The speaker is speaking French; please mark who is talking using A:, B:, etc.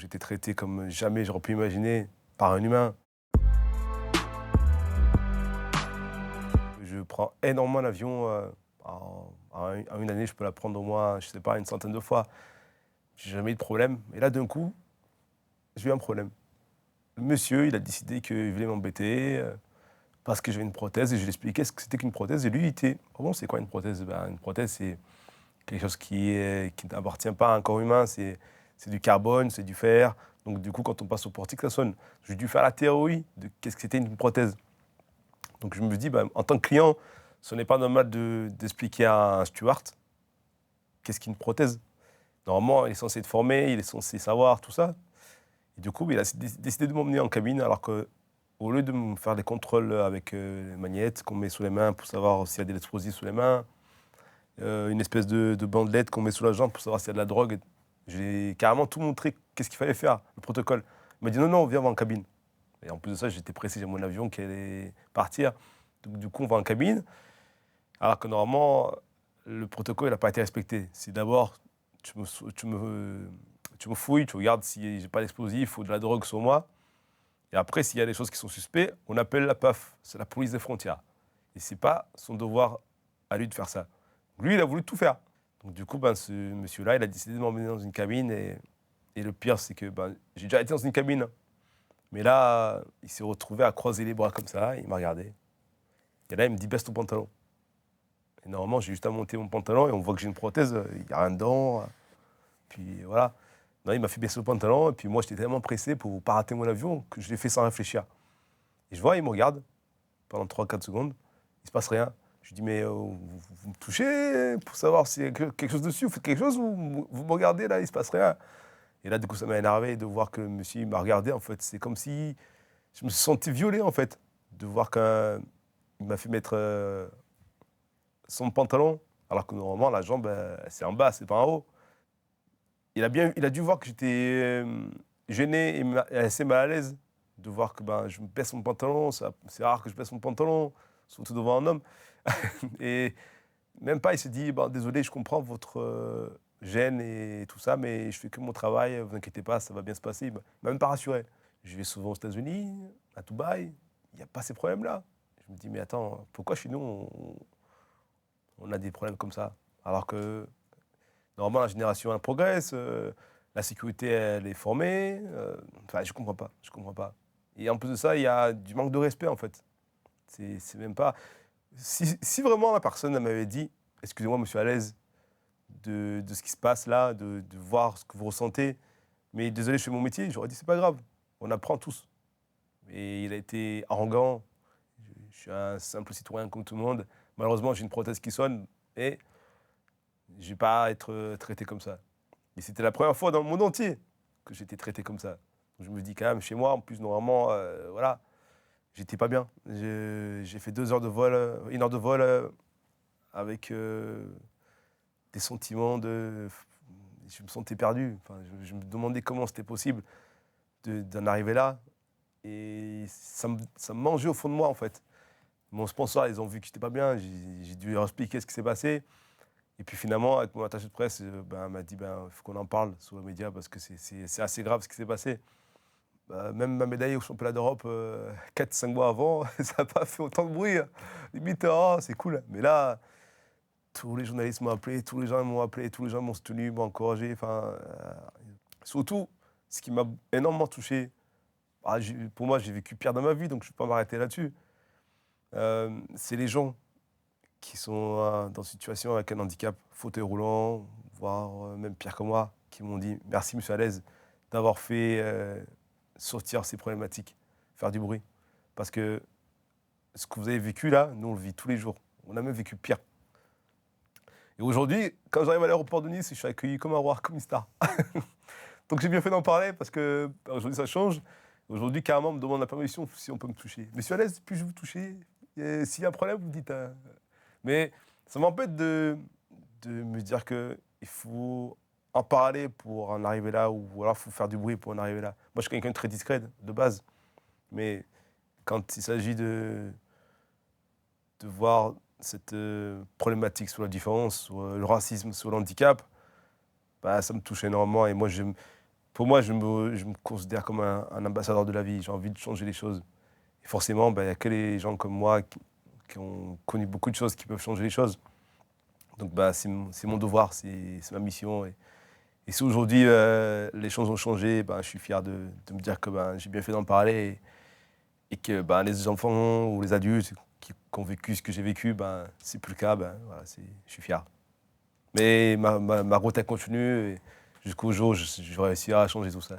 A: j'étais traité comme jamais j'aurais pu imaginer par un humain. Je prends énormément l'avion. En une année, je peux la prendre au moins, je sais pas, une centaine de fois. J'ai jamais eu de problème. Et là, d'un coup, j'ai eu un problème. Le monsieur, il a décidé qu'il voulait m'embêter parce que j'avais une prothèse et je lui ai expliqué ce que c'était qu'une prothèse. Et lui, il était, oh bon, c'est quoi une prothèse? Une prothèse, c'est quelque chose qui n'appartient pas à un corps humain. C'est du carbone, c'est du fer. Donc, du coup, quand on passe au portique, ça sonne. J'ai dû faire la théorie de qu'est-ce que c'était une prothèse. Donc, je me dis, en tant que client, ce n'est pas normal d'expliquer à un steward qu'est-ce qu'une prothèse. Normalement, il est censé être formé, il est censé savoir tout ça. Et du coup, il a décidé de m'emmener en cabine, alors qu'au lieu de me faire des contrôles avec les magnettes qu'on met sous les mains pour savoir s'il y a de l'explosif sous les mains, une espèce de bandelette qu'on met sous la jambe pour savoir s'il y a de la drogue, j'ai carrément tout montré qu'est-ce qu'il fallait faire, le protocole. Il m'a dit non, viens, on va en cabine. Et en plus de ça, j'étais pressé, j'ai mon avion qui allait partir. Donc, du coup, on va en cabine. Alors que normalement, le protocole n'a pas été respecté. C'est d'abord, tu me fouilles, tu regardes si j'ai pas d'explosif ou de la drogue sur moi. Et après, s'il y a des choses qui sont suspectes, on appelle la PAF, c'est la police des frontières. Et c'est pas son devoir à lui de faire ça. Lui, il a voulu tout faire. Donc du coup, ce monsieur-là, il a décidé de m'emmener dans une cabine. Et le pire, c'est que j'ai déjà été dans une cabine. Mais là, il s'est retrouvé à croiser les bras comme ça, il m'a regardé. Et là, il me dit, baisse ton pantalon. Et normalement, j'ai juste à monter mon pantalon et on voit que j'ai une prothèse, il n'y a rien dedans. Puis voilà. Non, il m'a fait baisser le pantalon et puis moi, j'étais tellement pressé pour ne pas rater mon avion que je l'ai fait sans réfléchir. Et je vois, il me regarde pendant 3-4 secondes, il ne se passe rien. Je lui dis, mais vous me touchez pour savoir s'il y a quelque chose dessus, vous faites quelque chose ou vous me regardez là, il ne se passe rien. Et là, du coup, ça m'a énervé de voir que le monsieur m'a regardé. En fait, c'est comme si je me sentais violé, en fait, de voir qu'il m'a fait mettre son pantalon, alors que normalement, la jambe, c'est en bas, c'est pas en haut. Il a dû voir que j'étais gêné et assez mal à l'aise de voir que je me baisse mon pantalon. C'est rare que je baisse mon pantalon, surtout devant un homme. Et même pas, il s'est dit, désolé, je comprends votre gêne et tout ça, mais je fais que mon travail, vous inquiétez pas, ça va bien se passer. Il m'a même pas rassuré. Je vais souvent aux États-Unis, à Dubaï, il n'y a pas ces problèmes-là. Je me dis, mais attends, pourquoi chez nous, on a des problèmes comme ça? Alors que normalement, la génération, elle progresse, la sécurité, elle est formée. Je comprends pas, je comprends pas. Et en plus de ça, il y a du manque de respect, en fait. C'est même pas... Si vraiment la personne elle m'avait dit, excusez-moi, monsieur à l'aise de ce qui se passe là, de voir ce que vous ressentez, mais désolé, je fais mon métier, j'aurais dit, c'est pas grave, on apprend tous. Et il a été arrogant, je suis un simple citoyen comme tout le monde. Malheureusement, j'ai une prothèse qui sonne et je vais pas être traité comme ça. Et c'était la première fois dans le monde entier que j'étais traité comme ça. Donc je me dis quand même, chez moi, en plus, normalement, voilà, j'étais pas bien. J'ai fait 2 heures de vol, 1 heure de vol avec des sentiments de... Je me sentais perdu. Enfin, je me demandais comment c'était possible d'en arriver là. Et ça me mangeait au fond de moi, en fait. Mon sponsor, ils ont vu que j'étais pas bien. J'ai dû leur expliquer ce qui s'est passé. Et puis finalement, avec mon attaché de presse, elle m'a dit, faut qu'on en parle sur les médias parce que c'est assez grave ce qui s'est passé. Même ma médaille au championnat d'Europe 4-5 mois avant, ça n'a pas fait autant de bruit. Limite, oh, c'est cool. Mais là, tous les journalistes m'ont appelé, tous les gens m'ont appelé, tous les gens m'ont soutenu, m'ont encouragé. Surtout, ce qui m'a énormément touché, pour moi, j'ai vécu pire dans ma vie, donc je ne vais pas m'arrêter là-dessus. C'est les gens qui sont dans une situation avec un handicap, fauteuil roulant, voire même pire que moi, qui m'ont dit « Merci, monsieur Alaise, d'avoir fait sortir ces problématiques, faire du bruit. » Parce que ce que vous avez vécu là, nous, on le vit tous les jours. On a même vécu pire. Et aujourd'hui, quand j'arrive à l'aéroport de Nice, je suis accueilli comme un roi, comme une star. Donc j'ai bien fait d'en parler parce que aujourd'hui, ça change. Aujourd'hui, carrément, on me demande la permission si on peut me toucher. Monsieur Alaise, puis-je vous toucher? S'il y a un problème, vous dites... Mais ça m'empêche de me dire qu'il faut en parler pour en arriver là, ou alors il faut faire du bruit pour en arriver là. Moi, je suis quelqu'un de très discret de base. Mais quand il s'agit de voir cette problématique sur la différence, sur le racisme, sur le handicap, ça me touche énormément. Et moi, pour moi, je me considère comme un ambassadeur de la vie. J'ai envie de changer les choses. Et forcément, il n'y a que les gens comme moi qui ont connu beaucoup de choses qui peuvent changer les choses. Donc c'est mon devoir, c'est ma mission. Et si aujourd'hui les choses ont changé, je suis fier de me dire que j'ai bien fait d'en parler et que les enfants ou les adultes qui ont vécu ce que j'ai vécu, c'est plus le cas, voilà, je suis fier. Mais ma route elle continue et jusqu'au jour où je réussirai à changer tout ça.